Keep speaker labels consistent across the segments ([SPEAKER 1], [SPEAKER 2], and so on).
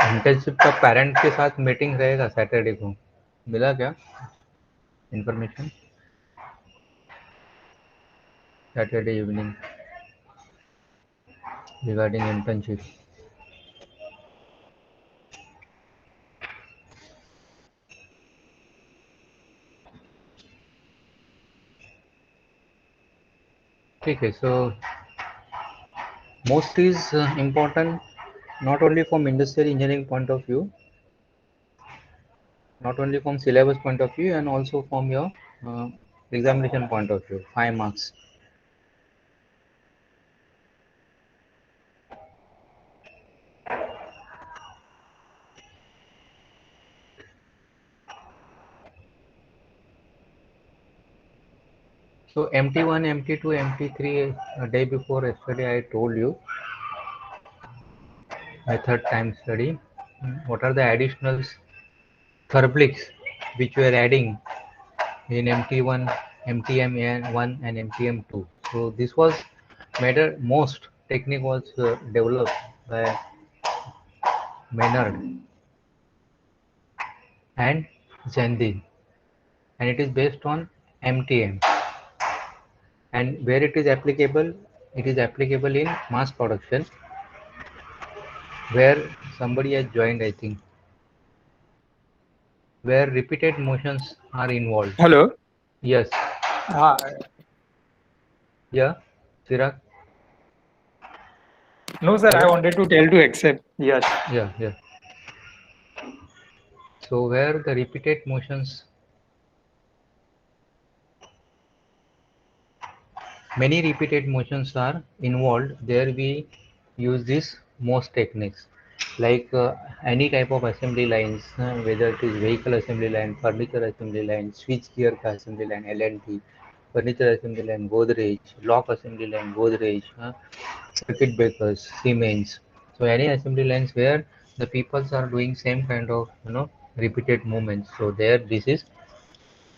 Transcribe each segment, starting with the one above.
[SPEAKER 1] Internship का parent के साथ मीटिंग रहेगा सैटरडे को, मिला क्या information? Saturday evening regarding internship. ठीक है. सो most is important not only from industrial engineering point of view, not only from syllabus point of view, and also from your uh, examination point of view, 5 marks. So MT1, MT2, MT3, a day before yesterday I told you method time study. What are the additionals, thermalics, which we are adding in MT1, MTM1 and MTM2. So this was made most technique was developed by Maynard and Zendin, and it is based on MTM. And where it is applicable in mass production, where somebody has joined, I think, where repeated motions are involved.
[SPEAKER 2] Hello.
[SPEAKER 1] Yes.
[SPEAKER 2] Uh,
[SPEAKER 1] Yeah. Chirag.
[SPEAKER 2] no, sir. I
[SPEAKER 1] Hello.
[SPEAKER 2] wanted to tell to accept. Yes.
[SPEAKER 1] Yeah. Yeah. So where the repeated motions, many repeated motions are involved, there we use this most techniques, like any type of assembly lines, whether it is vehicle assembly line, furniture assembly line, switch gear assembly line, L&T, furniture assembly line, Godrej, lock assembly line, Godrej, circuit breakers, Siemens. So any assembly lines where the peoples are doing same kind of repeated movements. So there this is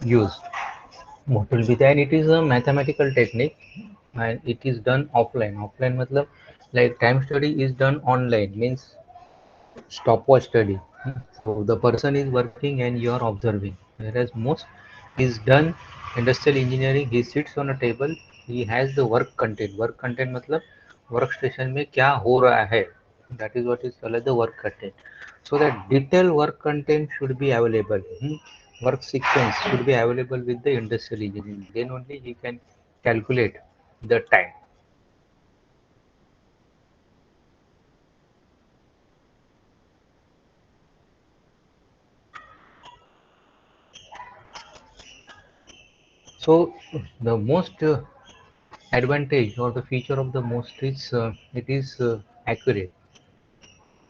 [SPEAKER 1] used. What will be there? And it is a mathematical technique, and it is done offline. Offline matlab like time study is done online, means stopwatch study. So the person is working and you are observing. Whereas most is done industrial engineering. He sits on a table. He has the work content. Work content मतलब workstation में क्या हो रहा है. That is what is called the work content. So that detailed work content should be available. Work sequence should be available with the industrial engineering. Then only he can calculate the time. So the most advantage or the feature of the most is it is accurate.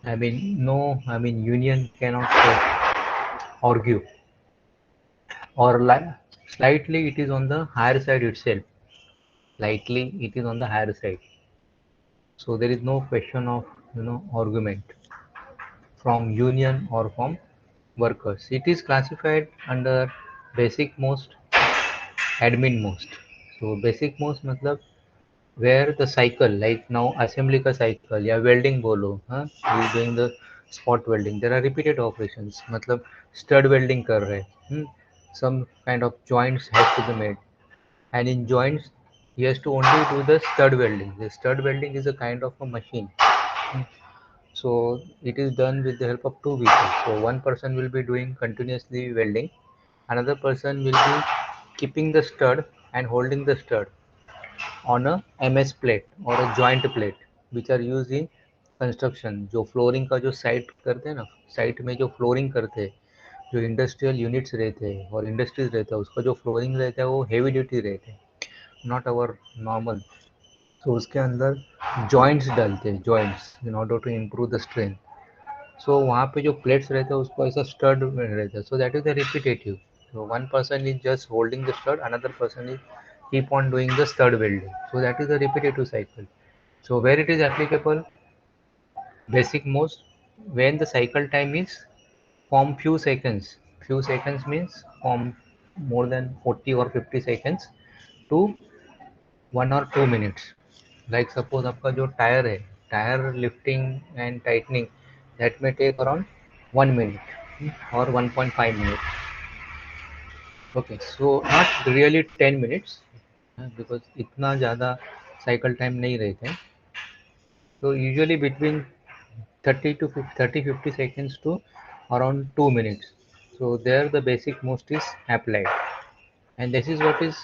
[SPEAKER 1] I mean, no, I mean, union cannot argue, or slightly it is on the higher side itself. Slightly it is on the higher side. So there is no question of argument from union or from workers. It is classified under basic most, admin most. So basic most मतलब where the cycle, like now assembly का cycle या welding बोलो, हाँ, you doing the spot welding, there are repeated operations, मतलब stud welding कर रहे हैं, some kind of joints have to be made, and in joints he has to only do the stud welding. The stud welding is a kind of a machine. Hmm. So it is done with the help of two people. So one person will be doing continuously welding, another person will be keeping the stud and holding the stud on a MS plate or a joint plate, which are used in construction. जो flooring का जो site करते हैं ना, site में जो flooring करते हैं, जो इंडस्ट्रियल यूनिट्स रहते हैं और इंडस्ट्रीज रहता है, उसका जो फ्लोरिंग रहता है वो हेवी ड्यूटी रहते हैं, नॉट अवर नॉर्मल. तो उसके अंदर जॉइंट्स डालते हैं, joints in order to improve the strength. So वहाँ पे जो प्लेट्स रहते हैं उसको ऐसा स्टड रहता है. So that is the repetitive. So one person is just holding the stud, another person is keep on doing the stud welding. So that is a repetitive cycle. So where it is applicable, basic most, when the cycle time is from few seconds. Few seconds means from more than 40 or 50 seconds to 1 or 2 minutes. Like suppose आपका जो tyre है, tyre lifting and tightening that may take around 1 minute or 1.5 minutes. Okay, so not really 10 minutes because इतना ज़्यादा cycle time नहीं रहता है. So usually between 30 to 50, 30-50 seconds to around 2 minutes. So there the basic most is applied, and this is what is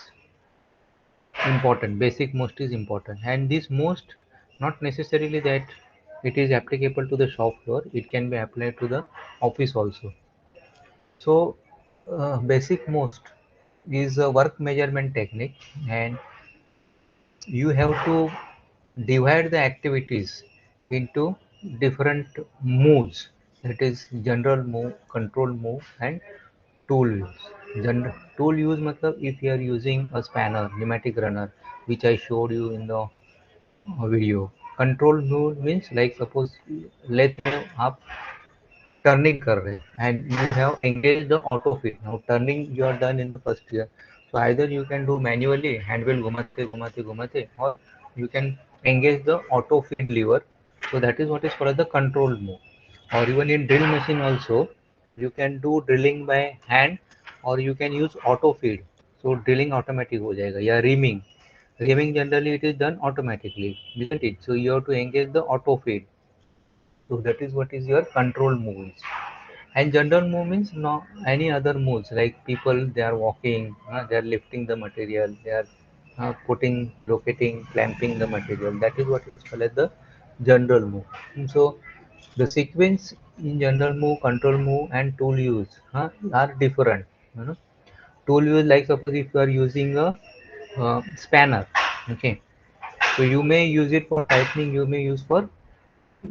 [SPEAKER 1] important. Basic most is important, and this most not necessarily that it is applicable to the shop floor. It can be applied to the office also. So basic most is a work measurement technique, and you have to divide the activities into different moves. That is general move, control move, and tool use. Tool use matlab if you are using a spanner, pneumatic runner, which I showed you in the video. Control move means like suppose lathe में आप turning कर रहे हैं and you have engaged the auto feed. Now turning you are done in the first gear. So either you can do manually hand wheel घुमाते घुमाते घुमाते or you can engage the auto feed lever. So that is what is called the control move. Or even in drill machine also you can do drilling by hand or you can use auto feed. So drilling automatic हो जाएगा या reaming. Reaming generally it is done automatically, isn't it? So you have to engage the auto feed. So that is what is your control moves. And general move means no any other moves like people they are walking, they are lifting the material, they are putting, locating, clamping the material. That is what is called as the general move. So the sequence in general move, control move, and tool use are different. You know, tool use like suppose if you are using a spanner, okay. So you may use it for tightening, you may use for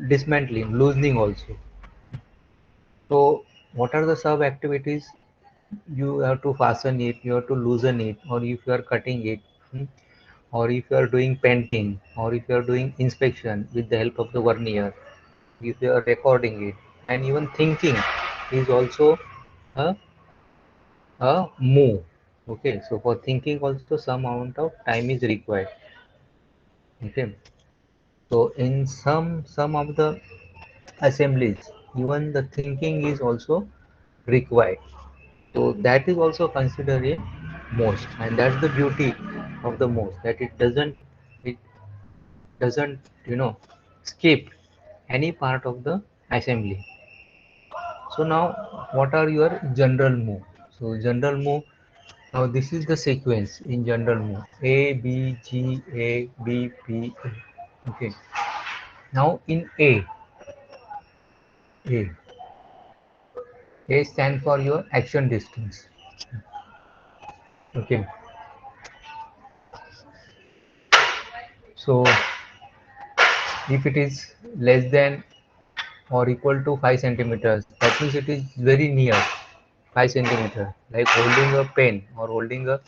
[SPEAKER 1] dismantling, loosening also. So what are the sub activities? You have to fasten it, you have to loosen it, or if you are cutting it, hmm, or if you are doing painting, or if you are doing inspection with the help of the vernier, if you are recording it, and even thinking is also a, a move. Okay, so for thinking also some amount of time is required. Okay, so in some of the assemblies, even the thinking is also required. So that is also considered a most, and that's the beauty of the most that it doesn't skip any part of the assembly. So now what are your general move? So general move, now this is the sequence in general move: A B G A B P A. Okay. Now in A A stand for your action distance. Okay. So if it is less than or equal to 5 centimeters, that means it is very near 5 centimeter, like holding a pen or holding a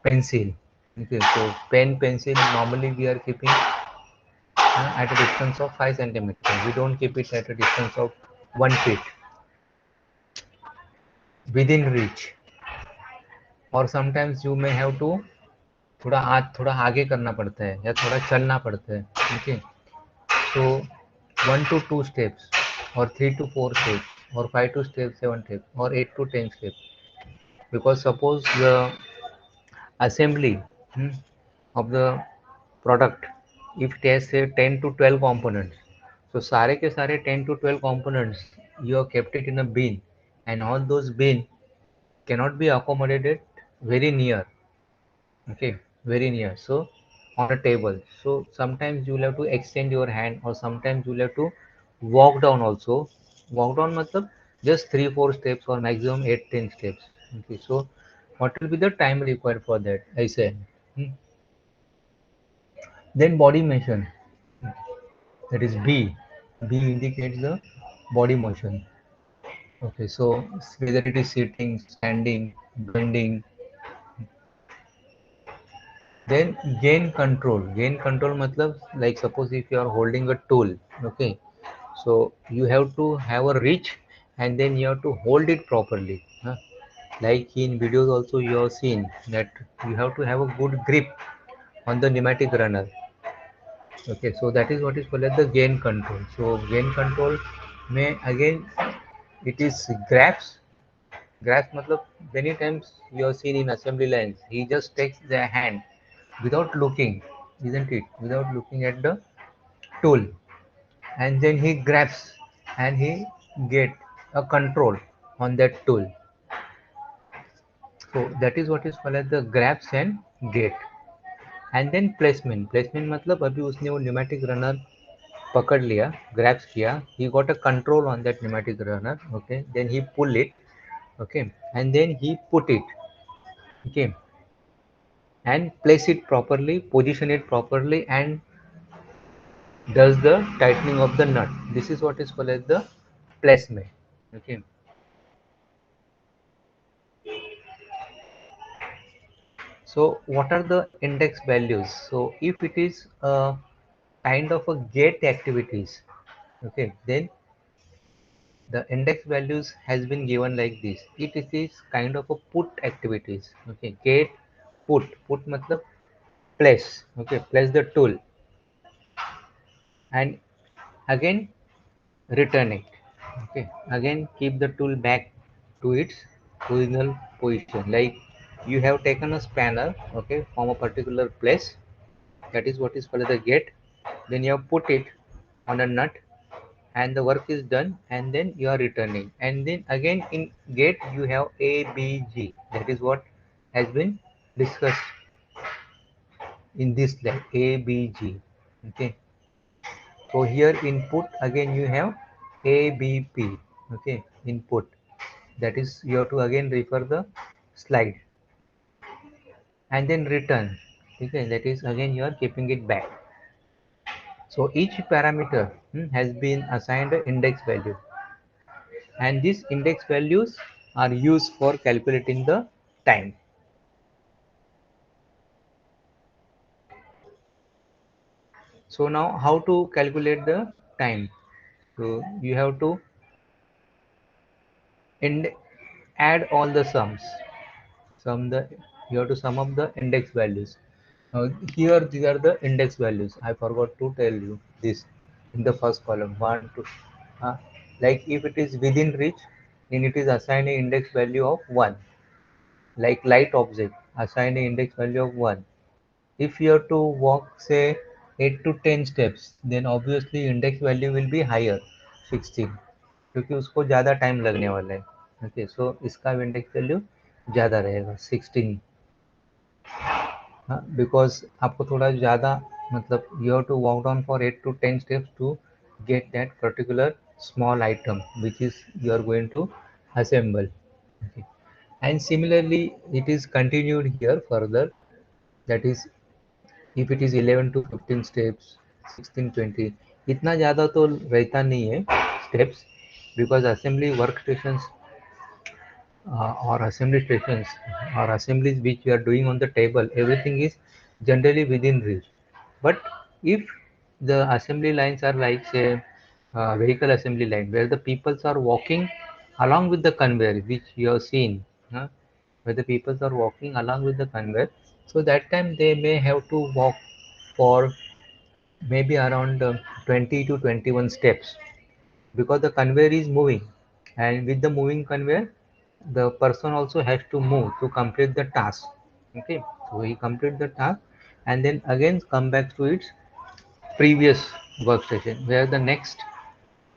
[SPEAKER 1] pencil. Okay, so pen, pencil, normally we are keeping at a distance of 5 centimeter. We don't keep it at a distance of 1 feet within reach. और sometimes you may have to थोड़ा आगे करना पड़ता है या थोड़ा चलना पड़ता है. Okay, so 1 to 2 steps or 3 to 4 steps or 5 to 7 steps or 8 to 10 steps, because suppose the assembly of the product, if it has say 10 to 12 components, so सारे के सारे 10 to 12 components you have kept it in a bin, and all those bin cannot be accommodated very near. Okay, very near, so on a table. So sometimes you will have to extend your hand, or sometimes you will have to walk down also. Walk down matlab just 3 4 steps or maximum 8 10 steps. Okay, so what will be the time required for that, I said. Hmm. Then body motion, that is B. B indicates the body motion. Okay, so whether it is sitting, standing, bending. Then gain control. Gain control matlab like suppose if you are holding a tool, okay. So you have to have a reach and then you have to hold it properly. Like in videos also you have seen that you have to have a good grip on the pneumatic runner. Okay, so that is what is called as the gain control. So gain control may again it is graphs. Graphs matlab many times you have seen in assembly lines, he just takes the hand without looking, isn't it? Without looking at the tool, and then he grabs and he get a control on that tool. So that is what is called as the grabs and get. And then placement मतलब अभी उसने वो pneumatic runner पकड़ लिया, grabs किया, he got a control on that pneumatic runner, okay, then he pull it, okay, and then he put it, okay, and place it properly, position it properly, and does the tightening of the nut. This is what is called as the placement, okay. So what are the index values? So if it is a kind of a get activities, okay, then the index values has been given like this. It is kind of a put activities, okay. Get, put matlab place, okay, place the tool, and again return it, okay, again keep the tool back to its original position. Like you have taken a spanner, okay, from a particular place, that is what is called the get, then you have put it on a nut and the work is done, and then you are returning, and then again in get you have abg, that is what has been discussed in this slide, abg, okay. So here input again you have abp, okay, input, that is you have to again refer the slide, and then return, okay, that is again you are keeping it back. So each parameter has been assigned an index value, and these index values are used for calculating the time. So now how to calculate the time? So you have to ind add all the sums. Sum the You have to sum up the index values. Here these are the index values. I forgot to tell you this in the first column. One, two. Uh, like if it is within reach, then it is assigned an index value of 1. Like light object, assign an index value of 1. If you have to walk say 8 to 10 steps, then obviously index value will be higher, 16, क्योंकि उसको ज़्यादा time लगने वाला है, okay, सो इसका index value ज़्यादा रहेगा 16, हाँ, बिकॉज आपको थोड़ा ज़्यादा मतलब you have to walk down for 8 to 10 steps to get that particular small item which is you are going to assemble, okay. And similarly it is continued here further, that is if it is 11 to 15 steps, 16, 20, इतना ज़्यादा तो रहता नहीं है steps, because assembly workstations or assembly stations or assemblies which you are doing on the table, everything is generally within reach. But if the assembly lines are like say vehicle assembly line where the peoples are walking along with the conveyor which you have seen, where the peoples are walking along with the conveyor, so that time they may have to walk for maybe around 20 to 21 steps, because the conveyor is moving, and with the moving conveyor the person also has to move to complete the task, okay. So he complete the task and then again come back to its previous workstation where the next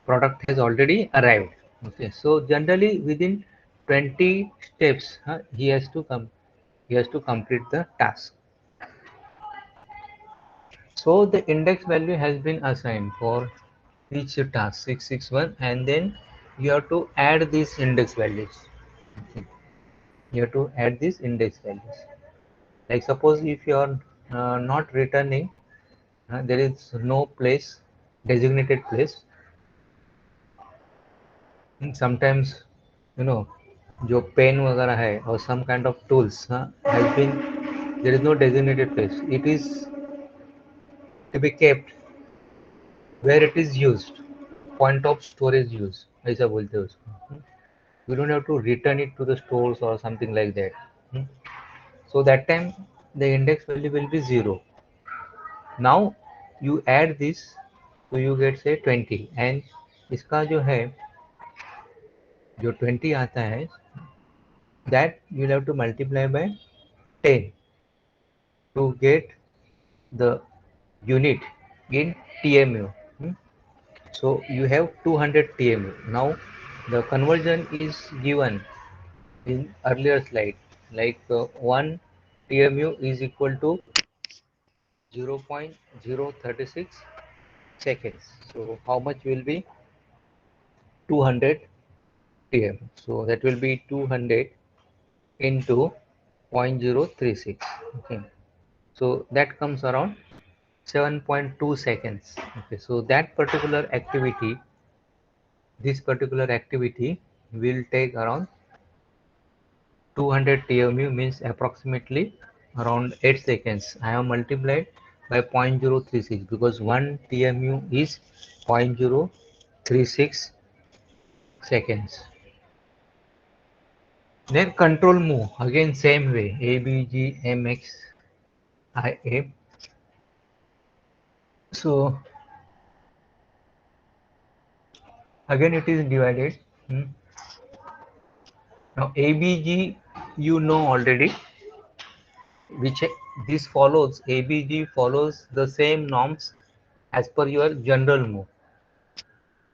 [SPEAKER 1] product has already arrived, okay. So generally within 20 steps, he has to complete the task. So the index value has been assigned for each task 661, and then you have to add these index values, okay. You have to add these index values. Like suppose if you are not returning, there is no place, designated place. Sometimes you know जो pen वगैरह है or some kind of tools has been, there is no designated place, it is to be kept where it is used, point of storage use ऐसा बोलते हैं उसको. You don't have to return it to the stores or something like that. So that time the index value will be 0. Now you add this, so you get say 20, and इसका जो है जो 20 आता है, that you'll have to multiply by 10 to get the unit in TMU. Hmm? So you have 200 TMU. Now the conversion is given in earlier slide, like 1 TMU is equal to 0.036 seconds. So how much will be 200 TM? So that will be 200 into 0.036. Okay. So that comes around 7.2 seconds. Okay. So that particular activity, this particular activity will take around 200 TMU, means approximately around 8 seconds. I have multiplied by 0.036 because 1 TMU is 0.036 seconds. Then control move, again same way, A, B, G, M, X, I, A. So again it is divided. Hmm. Now A, B, G you know already, which this follows, A, B, G follows the same norms as per your general move.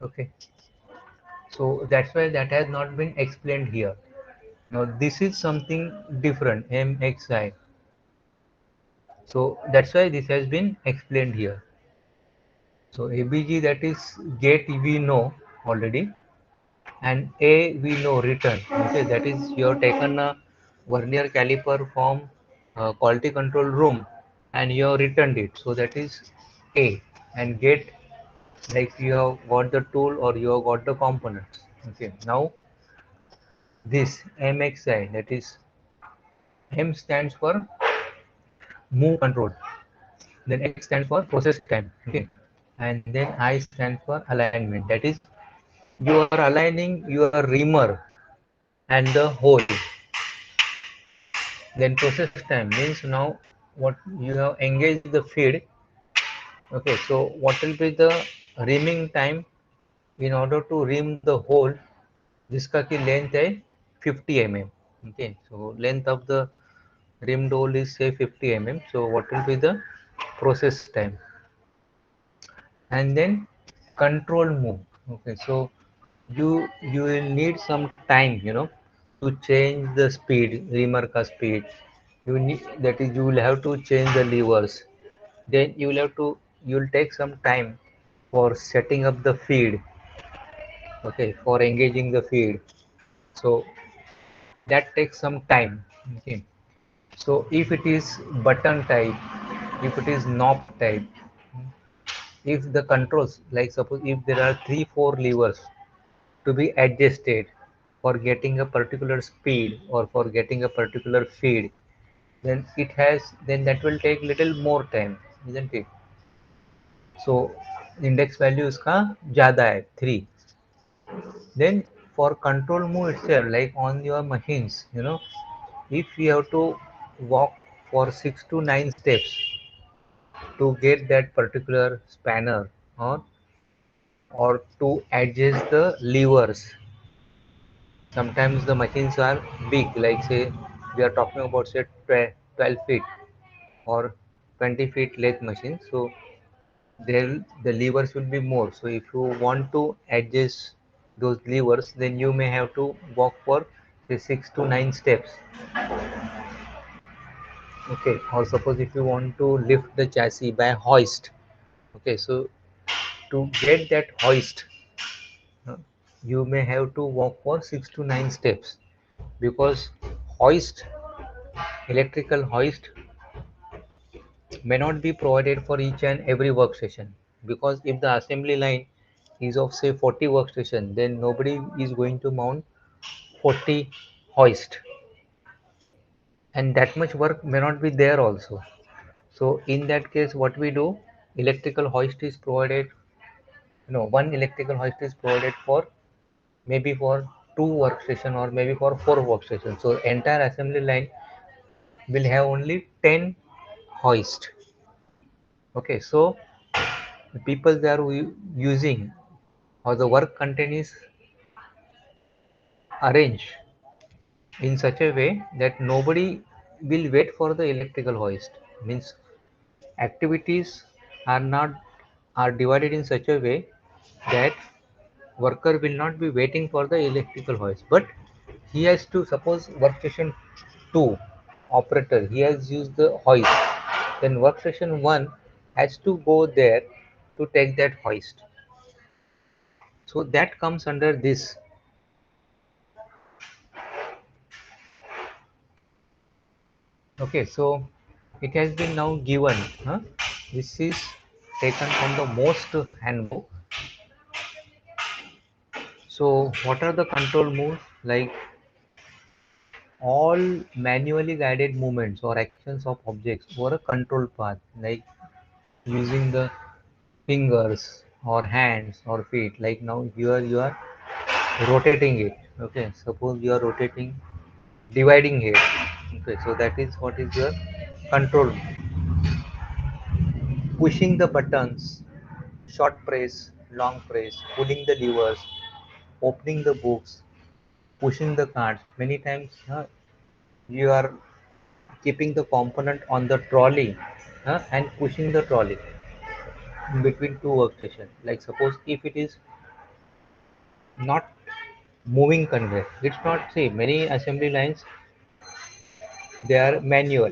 [SPEAKER 1] Okay. So that's why that has not been explained here. Now this is something different, MXI. So that's why this has been explained here. So ABG, that is gate, we know already, and A we know return. Okay, that is you have taken a vernier caliper from quality control room and you have returned it. So that is A, and gate, like you have got the tool or you have got the components. Okay, now this MXI, that is M stands for move control, then X stands for process time. Okay, and then I stands for alignment. That is you are aligning your reamer and the hole. Then process time means now what you have engaged the feed. Okay, so what will be the reaming time in order to ream the hole, जिसका की length है 50 mm. Okay, so length of the rimmed hole is say 50 mm. So what will be the process time? And then control move. Okay, so you will need some time, to change the speed, reamer ka speed. You need, that is you will have to change the levers. Then you'll take some time for setting up the feed. Okay, for engaging the feed. So that takes some time. Okay, so if it is button type, if it is knob type, if the controls, like suppose if there are 3 4 levers to be adjusted for getting a particular speed or for getting a particular feed, then that will take little more time, isn't it? So index value इसका ज़्यादा है 3. Then for control move itself, like on your machines, if you have to walk for 6 to 9 steps to get that particular spanner, or to adjust the levers. Sometimes the machines are big, like say we are talking about say 12 feet or 20 feet length machine. So there the levers will be more. So if you want to adjust those levers, then you may have to walk for say 6 to 9 steps. Okay, or suppose if you want to lift the chassis by hoist. Okay, so to get that hoist, uh, you may have to walk for 6 to 9 steps, because hoist, electrical hoist may not be provided for each and every workstation, because if the assembly line is of say 40 workstation, then nobody is going to mount 40 hoist, and that much work may not be there also. So in that case what we do, electrical hoist is provided, one electrical hoist is provided for maybe for 2 workstation or maybe for 4 workstations. So entire assembly line will have only 10 hoist. Okay, so The people they are using or the work content is arranged in such a way that nobody will wait for the electrical hoist. Means activities are not are divided in such a way that worker will not be waiting for the electrical hoist, but he has to suppose workstation 2 operator he has used the hoist, then workstation 1 has to go there to take that hoist. So that comes under this. Okay, so it has been now given. Huh? This is taken from the most handbook. So what are the control moves? Like all manually guided movements or actions of objects over a control path, like using the fingers or hands or feet. Like now here you are rotating it. Okay, suppose you are rotating, dividing it. Okay, so that is what is your control. Pushing the buttons, short press, long press, pulling the levers, opening the books, pushing the cards. Many times you are keeping the component on the trolley and pushing the trolley in between two workstations. Like suppose if it is not moving conveyor, it's not, see, many assembly lines they are manual,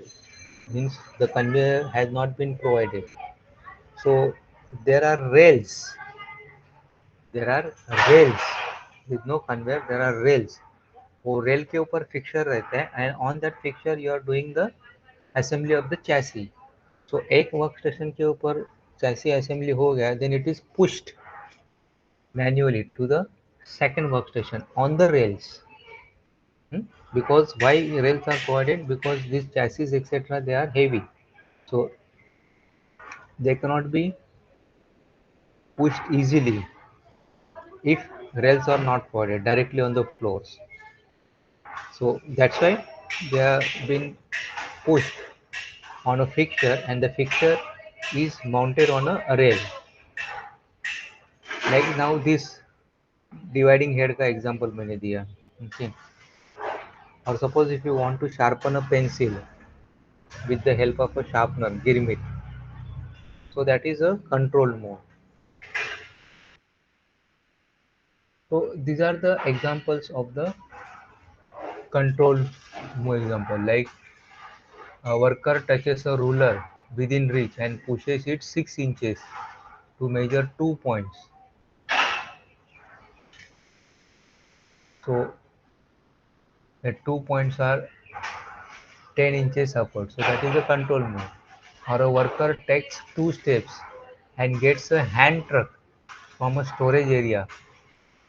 [SPEAKER 1] means the conveyor has not been provided. So there are rails, there are rails with no conveyor, there are rails. वो rail के ऊपर fixer रहता है and on that fixer you are doing the assembly of the chassis. So एक work station के ऊपर chassis assembly हो गया, then it is pushed manually to the second workstation on the rails. Hmm? Because why rails are provided? Because these chassis etc. they are heavy, so they cannot be pushed easily if rails are not provided directly on the floors. So that's why they have been pushed on a fixture, and the fixture is mounted on a rail. Like now this dividing head का example मैंने दिया. Okay. Or suppose if you want to sharpen a pencil with the help of a sharpener, gimmick. So that is a control mode. So these are the examples of the control mode example. Like a worker touches a ruler within reach and pushes it 6 inches to measure 2 points. So the 2 points are 10 inches upward. So that is the control mode. Or a worker takes 2 steps and gets a hand truck from a storage area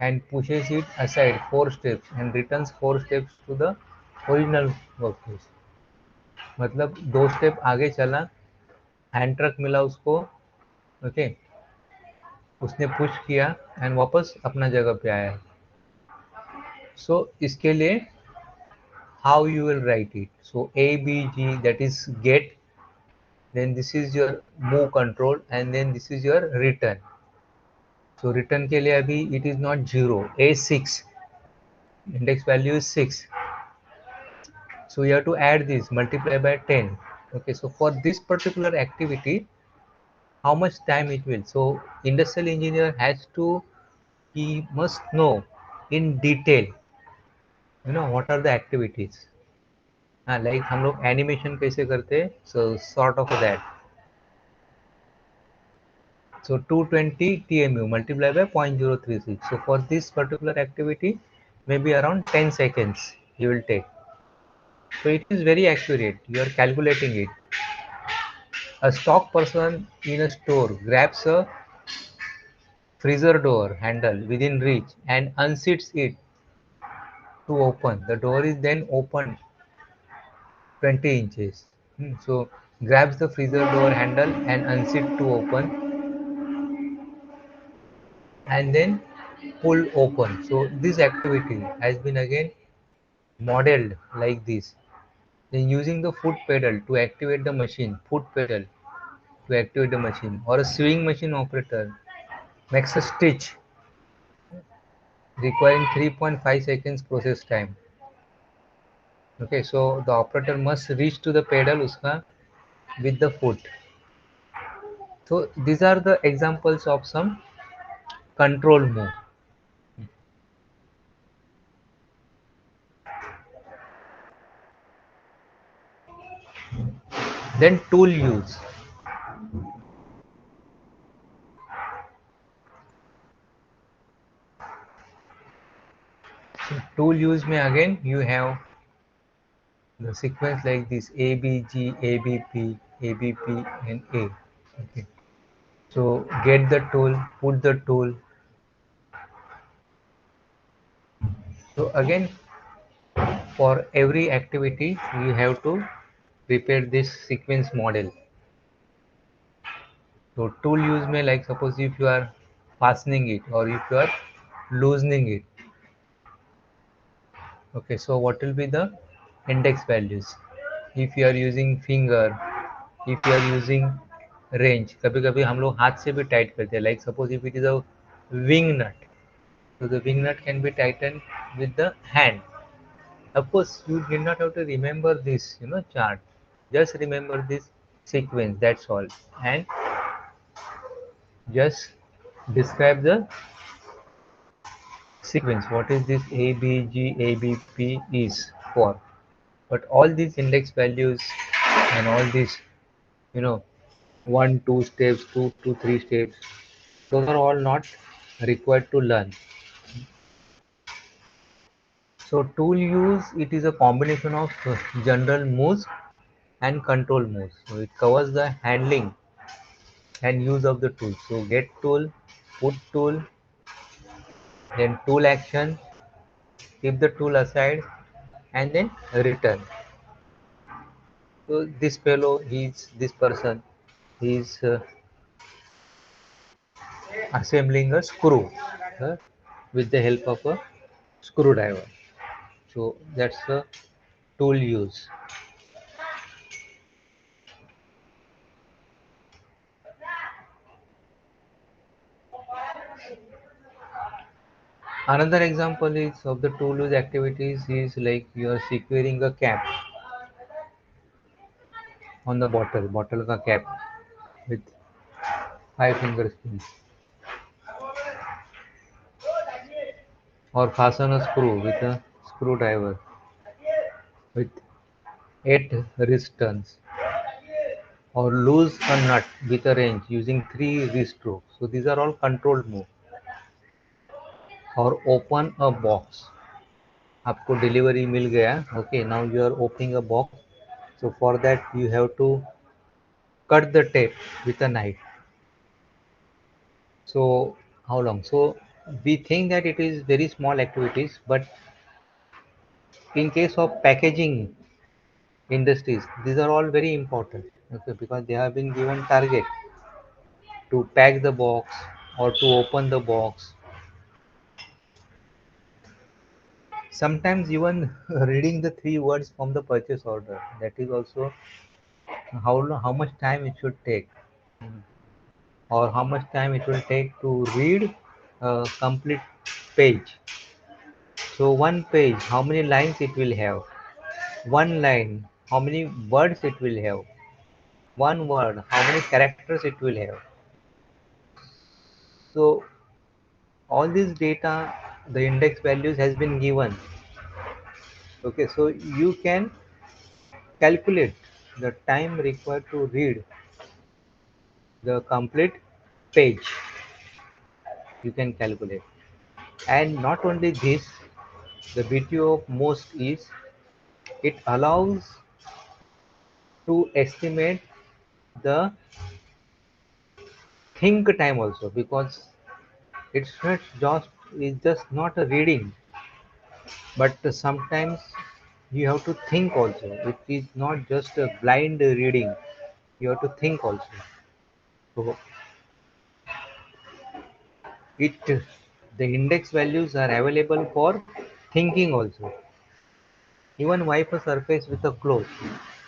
[SPEAKER 1] and pushes it aside 4 steps and returns 4 steps to the original workplace. मतलब 2 step आगे चला, hand truck मिला उसको. Okay, उसने push किया and वापस अपना जगह पे आया. सो इसके लिए how you will write it? So A B G, that is gate, then this is your move control and then this is your return. So return के लिए अभी it is not 0, A6, index value is 6. So you have to add this, multiply by 10. Okay, so for this particular activity, how much time it will? So industrial engineer has to, he must know in detail, what are the activities. हाँ, like हम लोग animation कैसे करते हैं, so sort of that. So 220 TMU multiply by 0.036. So for this particular activity, maybe around 10 seconds you will take. So it is very accurate. You are calculating it. A stock person in a store grabs a freezer door handle within reach and unseats it to open. The door is then opened 20 inches. So grabs the freezer door handle and unseat to open and then pull open. So this activity has been again modeled like this. Then using the foot pedal to activate the machine, foot pedal. to activate the machine, or a sewing machine operator makes a stitch requiring 3.5 seconds process time. Okay, so the operator must reach to the pedal uska with the foot. So these are the examples of some control move. Then tool use. So tool use may again you have the sequence like this: A B G A B P A B P and A. Okay. So get the tool, put the tool. So again, for every activity you have to prepare this sequence model. So tool use may, like suppose if you are fastening it or if you are loosening it. Okay, so what will be the index values? If you are using finger, if you are using range, कभी कभी हम लोग हाथ से भी tight करते हैं. Like suppose if it is a wing nut, so the wing nut can be tightened with the hand. Of course, you did not have to remember this, chart. Just remember this sequence. That's all, and just describe the sequence. What is this ABG ABP is for? But all these index values and all these, you know, one, two steps, two to three steps, those are all not required to learn. So tool use, it is a combination of general moves and control moves. So it covers the handling and use of the tool. So get tool, put tool, then tool action, keep the tool aside, and then return. So this fellow, this person, he's assembling a screw uh, with the help of a screwdriver. So that's the tool use. Another example is of the tool use activities is like you are securing a cap on the bottle ka cap with five finger spins, or fasten a screw with a screwdriver with eight wrist turns, or loose a nut with a wrench using three wrist strokes. So these are all controlled move. Or open a box. आपको delivery मिल गया. Okay, now you are opening a box. So for that you have to cut the tape with a knife. So how long? So we think that it is very small activities, but in case of packaging industries, these are all very important. Okay, because they have been given target to pack the box or to open the box. Sometimes even reading the three words from the purchase order, that is also how much time it should take, or how much time it will take to read a complete page. So one page, how many lines it will have? One line, how many words it will have? One word, how many characters it will have? So all this data, the index values has been given. Okay, so you can calculate the time required to read the complete page. You can calculate. And not only this, the beauty of most is it allows to estimate the think time also, because it's just not a reading, but sometimes you have to think also. It is not just a blind reading, you have to think also. So it the index values are available for thinking also. Even wipe a surface with a cloth.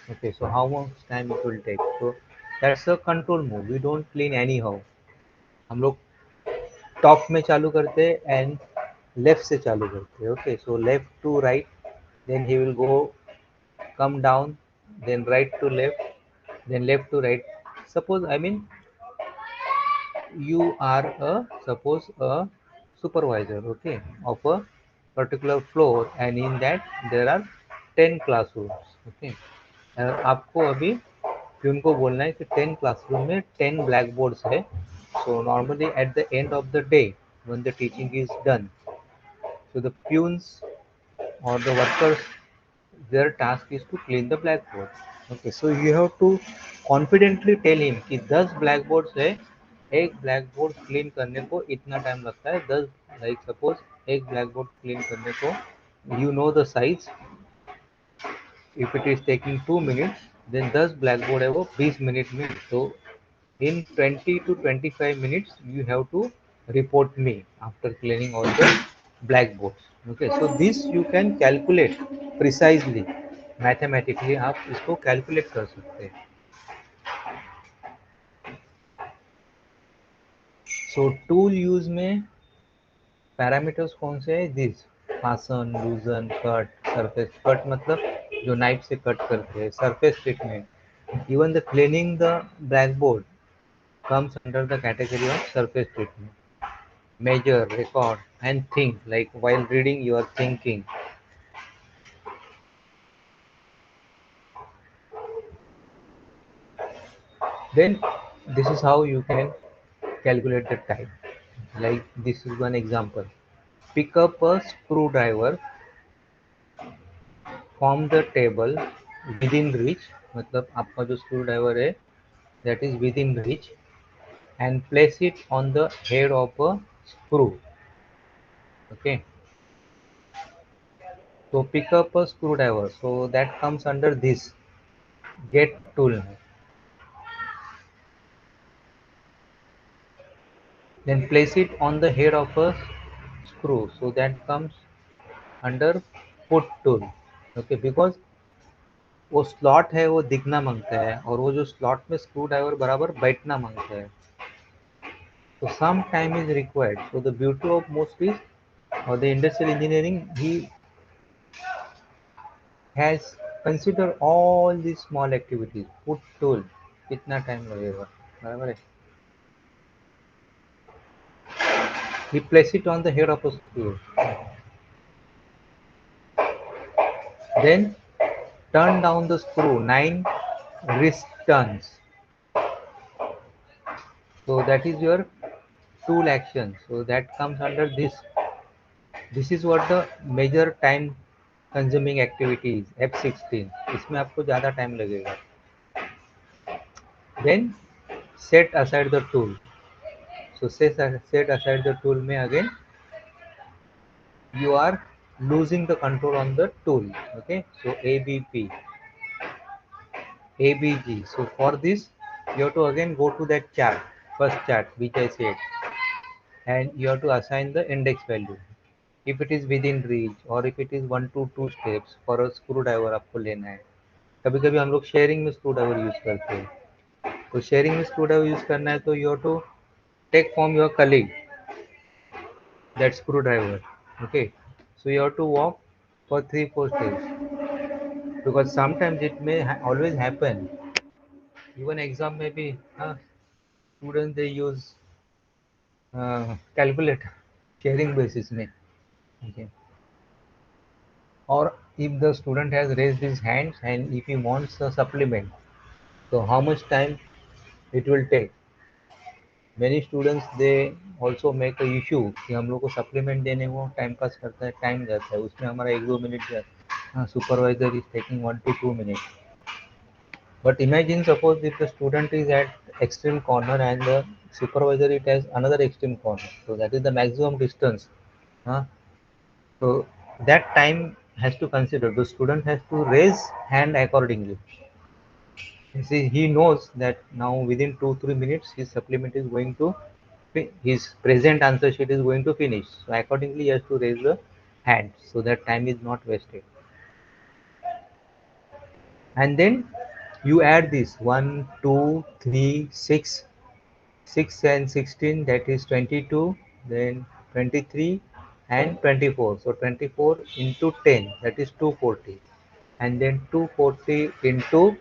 [SPEAKER 1] Okay, so how much time it will take? So that's a control mode, we don't clean anyhow. हम लोग top में चालू करते हैं and left से चालू करते हैं। Okay, so left to right, then he will go come down, then right to left, then left to right. Suppose, I mean, you are a suppose a supervisor, okay, of a particular floor, and in that there are 10 classrooms, okay. आपको अभी peon को बोलना है कि 10 classroom में 10 black boards है। So normally at the end of the day when the teaching is done, so the peons or the workers, their task is to clean the blackboard. Okay, so you have to confidently tell him कि 10 blackboards है, एक blackboard clean करने को इतना time लगता है। 10, like suppose एक blackboard clean करने को, you know the size, if it is taking 2 minutes, then 10 blackboard है वो 20 मिनट में। तो in 20 to 25 minutes you have to report me after cleaning all the blackboards। Okay, so this you can calculate precisely, mathematically आप इसको calculate कर सकते हैं। so tool use में पैरामीटर्स कौन से है? This fasten, लूजन, cut, surface. Cut मतलब जो नाइफ से कट करते हैं। Surface treatment, even the cleaning the blackboard comes under the category of surface treatment। Measure, record, and think, like while reading you are thinking। Then this is how you can calculate the time, like this is one example। Pick up a screwdriver from the table within reach, मतलब आपका जो screw driver है that is within reach, and place it on the head of a screw। Okay, so pick up a screwdriver, so that comes under this get tool। Then place it on the head of a screw, so that comes under put tool। Okay, because वो slot है वो दिखना मांगता है, और वो जो slot में स्क्रू ड्राइवर बराबर बैठना मांगता है। तो some time is required. So the beauty of most is, और the industrial engineering, he has consider all the small activities. Put tool कितना टाइम लगेगा, बराबर है। He place it on the head of a screw, then turn down the screw 9 wrist turns। So that is your tool action, so that comes under this। This is what the major time consuming activity is, F16। इसमें आपको ज़्यादा time लगेगा। Then set aside the tool। So set aside the tool में again you are losing the control on the tool। Okay, so ABP, ABG। So for this you have to again go to that chart, first chart which I said, and you have to assign the index value if it is within reach, or if it is 1 to 2 steps for a screwdriver आपको लेना है। कभी कभी हम लोग sharing में screw driver use करते हैं। तो शेयरिंग में स्क्रू ड्राइवर यूज करना है तो you have to take from your colleague that screwdriver. Okay, so you have to walk for 3-4 steps, because sometimes it may always happen, even exam में भी students they use calculator sharing basis में। Okay, or if the student has raised his hands and if he wants a supplement, so how much time it will take। many students they also make a issue कि हम लोग को supplement देने को time pass करता है, time जाता है उसमें हमारा 1-2 मिनट जाता है। हाँ, supervisor is taking 1 to 2 minutes। But imagine suppose if the student is at extreme corner and the supervisor it has another extreme corner, so that is the maximum distance। huh? So that time has to consider, the student has to raise hand accordingly। You see, he knows that now within 2-3 minutes his supplement is going to his present answer sheet is going to finish. So accordingly, he has to raise the hand so that time is not wasted. And then You add this 1, 2, 3, 6, 6 and 16, that is 22, then 23 and 24. So 24 into 10, that is 240, and then 240 into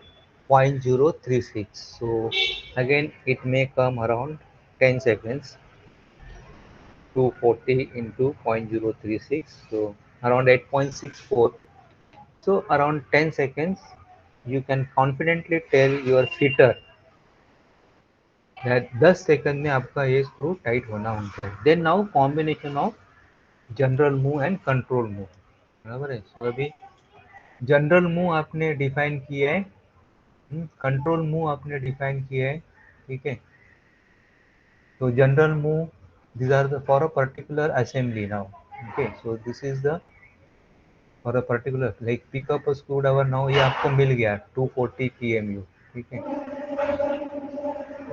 [SPEAKER 1] 0.036. So again it may come around 10 seconds. 240 into 0.036, so around 8.64. So around 10 seconds you can confidently tell your fitter that 10 second में आपका ये screw tight होना होता है. Then now combination of general move and control move. बराबर है. सो अभी general move आपने डिफाइन किया है, कंट्रोल मूव आपने डिफाइन किया है. ठीक है. So general move, these are the for a particular assembly now. Okay, so this is the for a particular, like pick up a screwdriver. Now ये आपको मिल गया 240 PMU. ठीक है.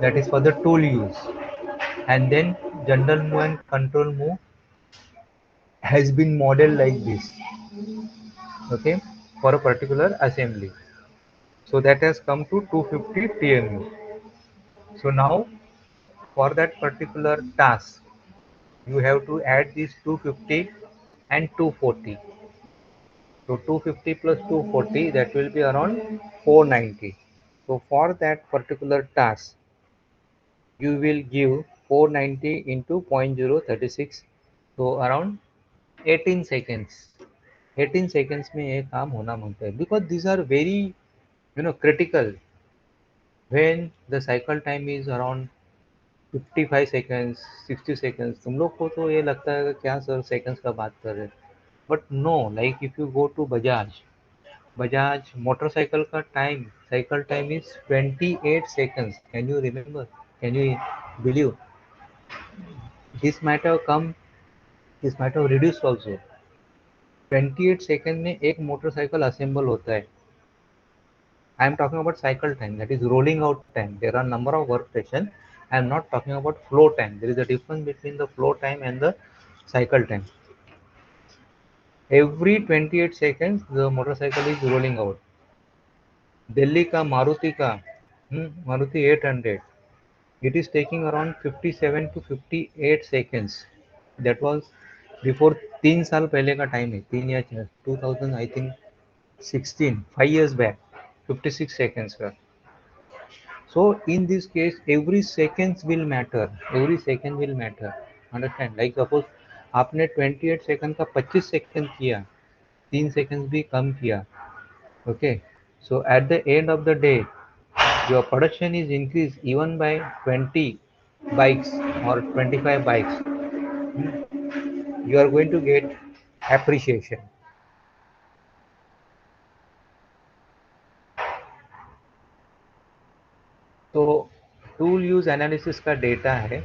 [SPEAKER 1] That is for the tool use. And then general move and control move has been modeled like this. Okay, for a particular assembly. So that has come to 250 PMU. So now for that particular task, you have to add these 250 and 240. So 250 plus 240, that will be around 490. So for that particular task, you will give 490 into 0.036. So around 18 seconds. 18 seconds में ये काम होना मांगता है. Because these are very, critical. When the cycle time is around 55 seconds, 60 seconds, तुम लोग को तो ये लगता है कि क्या सर seconds का बात कर रहे हैं. But no, like if you go to Bajaj motorcycle का time, cycle time is 28 seconds. Can you remember? Can you believe? This might have come, this might have reduced also. 28 second में एक motorcycle assemble होता है. I am talking about cycle time, that is rolling out time. There are number of work session. I am not talking about flow time. There is a difference between the flow time and the cycle time. Every 28 seconds the motorcycle is rolling out. Delhi का Maruti 800, it is taking around 57 to 58 seconds. That was before 3 साल पहले का time है. 3 या 2000 I think 16, 5 years back, 56 seconds का. So in this case, every seconds will matter. Every second will matter. Understand? Like suppose आपने 28 second का 25 second किया, 3 second भी कम किया. Okay. So at the end of the day, your production is increased even by 20 bikes or 25 bikes. You are going to get appreciation. तो tool use analysis का data है.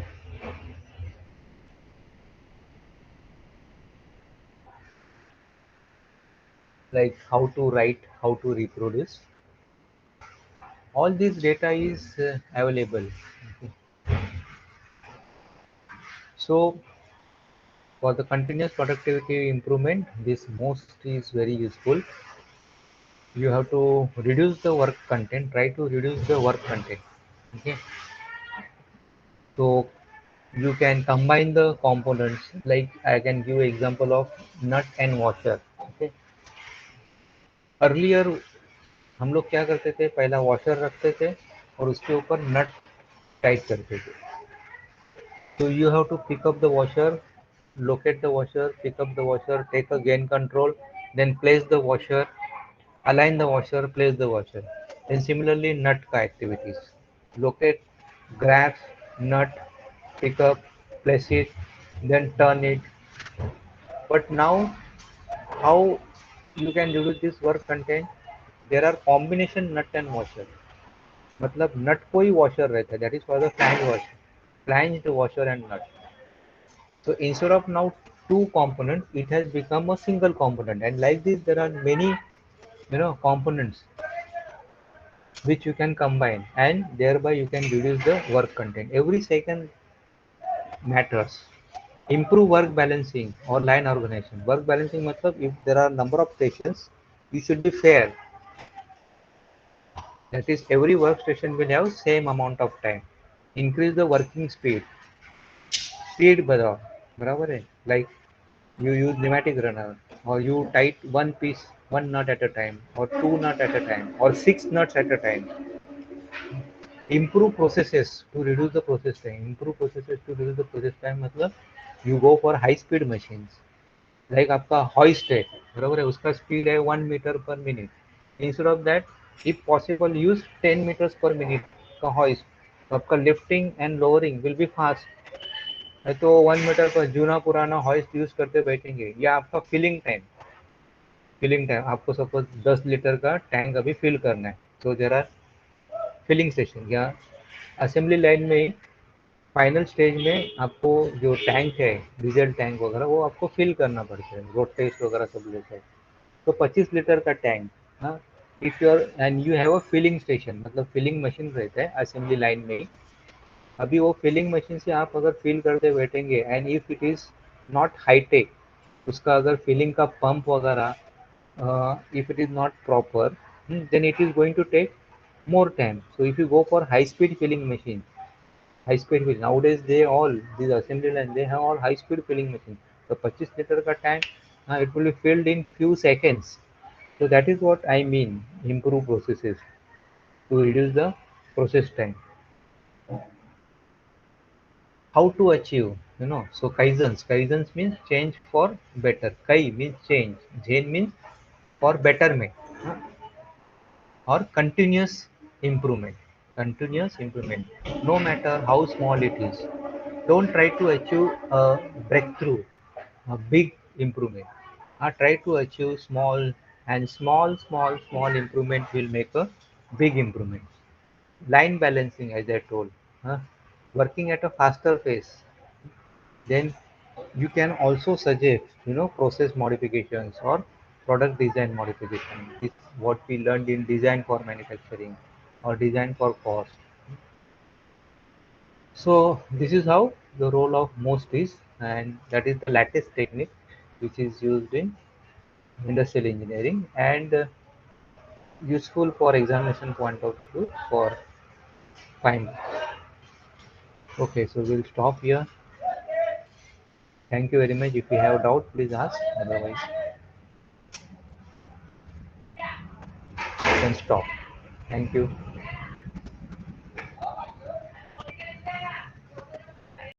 [SPEAKER 1] Like how to write, how to reproduce. All this data is available. Okay. So for the continuous productivity improvement, this most is very useful. You have to reduce the work content, try to reduce the work content. Okay. So you can combine the components, like I can give example of nut and washer. Okay. Earlier हम लोग क्या करते थे, पहला washer रखते थे और उसके ऊपर नट टाइट करते थे. So you have to pick up the washer, locate the washer, pick up the washer, take a gain control, then place the washer, align the washer, place the washer. Then similarly nut ka activities. Locate, grab, nut, pick up, place it, then turn it. But now how you can reduce this work content? There are combination nut and washer. मतलब नट को ही washer रहता है, that is for the flange washer, flange washer and nut. So instead of now two components, it has become a single component, and like this there are many components which you can combine, and thereby you can reduce the work content. Every second matters. Improve work balancing or line organization. Work balancing matlab if there are number of sessions, you should be fair. That is, every workstation will have same amount of time. Increase the working speed. Speed बढ़ाओ, बराबर है? Like you use pneumatic runner, or you tight one piece, one nut at a time, or two nut at a time, or six nuts at a time. Improve processes to reduce the process time. Improve processes to reduce the process time मतलब you go for high speed machines. Like आपका hoist है, बराबर है? उसका speed है 1 meter per minute. Instead of that, if possible, use 10 meters per minute का hoist. तो आपका lifting and lowering will be fast. है तो 1 मीटर पर जूना पुराना hoist यूज करते बैठेंगे, या आपका फिलिंग टाइम आपको सपोज 10 लीटर का टैंक अभी फिल करना है, तो देर आर फिलिंग स्टेशन, या असेंबली लाइन में ही फाइनल स्टेज में आपको जो टैंक है, डीजल टैंक वगैरह, वो आपको फिल करना पड़ता है, रोड टेस्ट वगैरह सब लेते हैं। तो 25 लीटर का टैंक, हाँ, if your and you have a filling station, मतलब फिलिंग मशीन रहता है असेंबली लाइन में ही। अभी वो फिलिंग मशीन से आप अगर फिल करते बैठेंगे, and if it is not hi tech, उसका अगर फिलिंग का पंप वगैरह if it is not proper, then it is going to take more time. So if you go for high speed filling machine, high speed filling, nowadays they all, these assembly line, they have all high speed filling machine. So 25 liter ka tank, it will be filled in few seconds. So that is what I mean, improve processes to reduce the process time. How to achieve, so kaizens means change for better. Kai means change, zen means for betterment, or continuous improvement, no matter how small it is. Don't try to achieve a breakthrough, a big improvement. Try to achieve small, and small improvement will make a big improvement. Line balancing, as I told, uh, working at a faster pace. Then you can also suggest, process modifications or product design modification. This what we learned in design for manufacturing or design for cost. So this is how the role of most is, and that is the latest technique which is used in industrial engineering, and useful for examination point of view for finding. Okay, so we'll stop here. Thank you very much. If you have doubt, please ask. Otherwise, you can stop. Thank you.